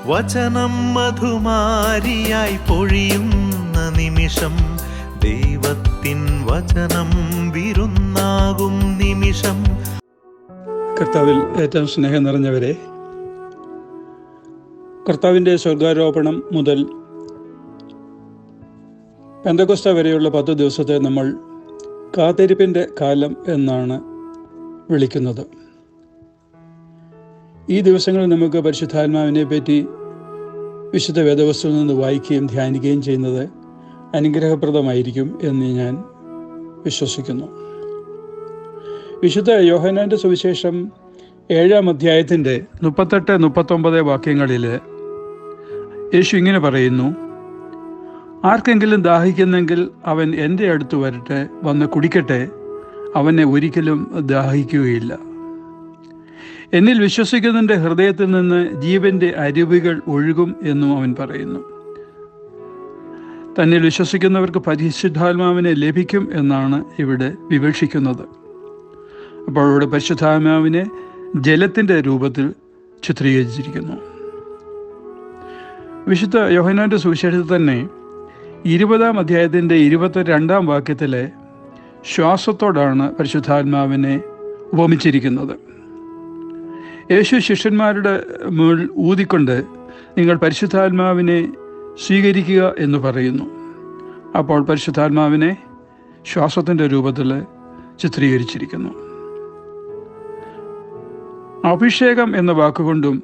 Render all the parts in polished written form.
വചനം മധുമാരിയായി പൊഴിയുന്ന നിമിഷം, ദൈവത്തിൻ വചനം വിരുന്നാകും നിമിഷം. കർത്താവിൽ ഏറ്റവും സ്നേഹം നിറഞ്ഞവരെ, കർത്താവിൻ്റെ സ്വർഗാരോപണം മുതൽ പെന്തക്കോസ്ത വരെയുള്ള 10 ദിവസത്തെ നമ്മൾ കാത്തിരിപ്പിൻ്റെ കാലം എന്നാണ് വിളിക്കുന്നത്. ഈ ദിവസങ്ങളിൽ നമുക്ക് പരിശുദ്ധാത്മാവിനെ പറ്റി വിശുദ്ധ വേദവസ്തുവിൽ നിന്ന് വായിക്കുകയും ധ്യാനിക്കുകയും ചെയ്യുന്നത് അനുഗ്രഹപ്രദമായിരിക്കും എന്ന് ഞാൻ വിശ്വസിക്കുന്നു. വിശുദ്ധ യോഹന്നാൻ്റെ സുവിശേഷം 7-ാം അധ്യായത്തിൻ്റെ 38-39 വാക്യങ്ങളിൽ യേശു ഇങ്ങനെ പറയുന്നു: ആർക്കെങ്കിലും ദാഹിക്കുന്നെങ്കിൽ അവൻ എൻ്റെ അടുത്ത് വരട്ടെ, വന്ന് കുടിക്കട്ടെ, അവനെ ഒരിക്കലും ദാഹിക്കുകയില്ല. എന്നിൽ വിശ്വസിക്കുന്നതിൻ്റെ ഹൃദയത്തിൽ നിന്ന് ജീവൻ്റെ അരുവികൾ ഒഴുകും എന്നും അവൻ പറയുന്നു. തന്നിൽ വിശ്വസിക്കുന്നവർക്ക് പരിശുദ്ധാത്മാവിനെ ലഭിക്കും എന്നാണ് ഇവിടെ വിവക്ഷിക്കുന്നത്. അപ്പോൾ ഇവിടെ പരിശുദ്ധാത്മാവിനെ ജലത്തിൻ്റെ രൂപത്തിൽ ചിത്രീകരിച്ചിരിക്കുന്നു. വിശുദ്ധ യോഹന്നാൻ്റെ സുവിശേഷത്തിൽ തന്നെ 20-ാം അധ്യായത്തിൻ്റെ 22-ാം വാക്യത്തിലെ ശ്വാസത്തോടാണ് പരിശുദ്ധാത്മാവിനെ ഉപമിച്ചിരിക്കുന്നത്. യേശു ശിഷ്യന്മാരുടെ മുകൾ ഊതിക്കൊണ്ട് നിങ്ങൾ പരിശുദ്ധാത്മാവിനെ സ്വീകരിക്കുക എന്ന് പറയുന്നു. അപ്പോൾ പരിശുദ്ധാത്മാവിനെ ശ്വാസത്തിൻ്റെ രൂപത്തിൽ ചിത്രീകരിച്ചിരിക്കുന്നു. അഭിഷേകം എന്ന വാക്കുകൊണ്ടും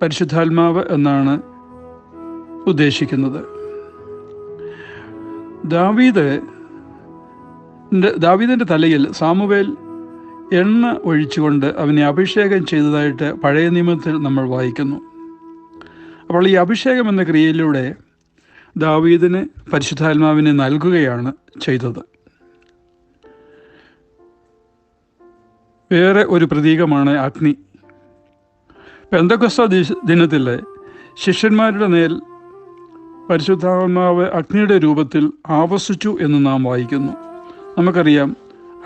പരിശുദ്ധാത്മാവ് എന്നാണ് ഉദ്ദേശിക്കുന്നത്. ദാവീദിൻ്റെ തലയിൽ സാമുവേൽ എണ്ണ ഒഴിച്ചുകൊണ്ട് അവനെ അഭിഷേകം ചെയ്തതായിട്ട് പഴയ നിയമത്തിൽ നമ്മൾ വായിക്കുന്നു. അപ്പോൾ ഈ അഭിഷേകം എന്ന ക്രിയയിലൂടെ ദാവീദിന് പരിശുദ്ധാത്മാവിനെ നൽകുകയാണ് ചെയ്തത്. വേറെ ഒരു പ്രതീകമാണ് അഗ്നി. പെന്തക്കോസ്ത ദിനത്തിൽ ശിഷ്യന്മാരുടെ മേൽ പരിശുദ്ധാത്മാവ് അഗ്നിയുടെ രൂപത്തിൽ ആവസിച്ചു എന്ന് നാം വായിക്കുന്നു. നമുക്കറിയാം,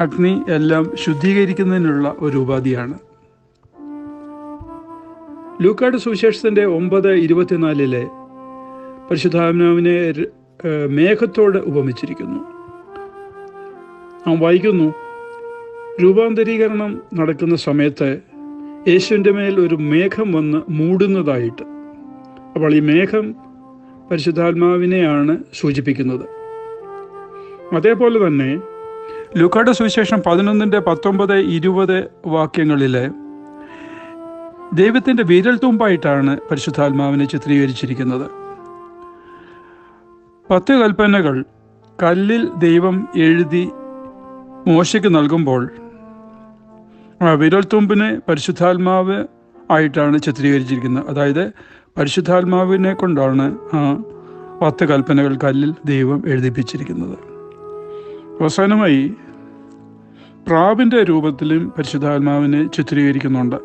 അഗ്നി എല്ലാം ശുദ്ധീകരിക്കുന്നതിനുള്ള ഒരു ഉപാധിയാണ്. ലൂക്കായുടെ സുവിശേഷത്തിൻ്റെ 9:24 പരിശുദ്ധാത്മാവിനെ മേഘത്തോട് ഉപമിച്ചിരിക്കുന്നു. നാം വായിക്കുന്നു: രൂപാന്തരീകരണം നടക്കുന്ന സമയത്ത് യേശുവിൻ്റെ മേൽ ഒരു മേഘം വന്ന് മൂടുന്നതായിട്ട്. അപ്പോൾ ഈ മേഘം പരിശുദ്ധാത്മാവിനെയാണ് സൂചിപ്പിക്കുന്നത്. അതേപോലെ തന്നെ ലൂക്കായുടെ സുവിശേഷം 11:19-20 വാക്യങ്ങളിൽ ദൈവത്തിൻ്റെ വിരൽത്തുമ്പായിട്ടാണ് പരിശുദ്ധാത്മാവിനെ ചിത്രീകരിച്ചിരിക്കുന്നത്. 10 കൽപ്പനകൾ കല്ലിൽ ദൈവം എഴുതി മോശയ്ക്ക് നൽകുമ്പോൾ ആ വിരൽത്തുമ്പിനെ പരിശുദ്ധാത്മാവ് ആയിട്ടാണ് ചിത്രീകരിച്ചിരിക്കുന്നത്. അതായത് പരിശുദ്ധാത്മാവിനെ കൊണ്ടാണ് ആ 10 കൽപ്പനകൾ കല്ലിൽ ദൈവം എഴുതിപ്പിച്ചിരിക്കുന്നത്. അവസാനമായി പ്രാവിൻ്റെ രൂപത്തിലും പരിശുദ്ധാത്മാവിനെ ചിത്രീകരിക്കുന്നുണ്ട്.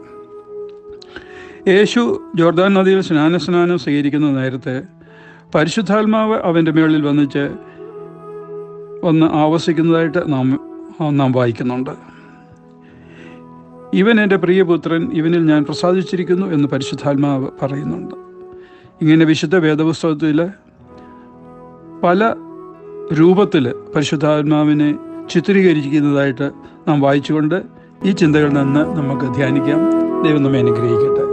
യേശു ജോർദാൻ നദിയിൽ സ്നാനം സ്വീകരിക്കുന്ന നേരത്തെ പരിശുദ്ധാത്മാവ് അവൻ്റെ മേളിൽ വന്ന് ആവസിക്കുന്നതായിട്ട് നാം വായിക്കുന്നുണ്ട്. ഇവൻ എൻ്റെ പ്രിയപുത്രൻ, ഇവനിൽ ഞാൻ പ്രസാദിച്ചിരിക്കുന്നു എന്ന് പരിശുദ്ധാത്മാവ് പറയുന്നുണ്ട്. ഇങ്ങനെ വിശുദ്ധ വേദപുസ്തകത്തിൽ പല രൂപത്തിൽ പരിശുദ്ധാത്മാവിനെ ചിത്രീകരിക്കുന്നതായിട്ട് നാം വായിച്ചുകൊണ്ട് ഈ ചിന്തകളിൽ നിന്ന് നമുക്ക് ധ്യാനിക്കാം. ദൈവം നമ്മെ അനുഗ്രഹിക്കട്ടെ.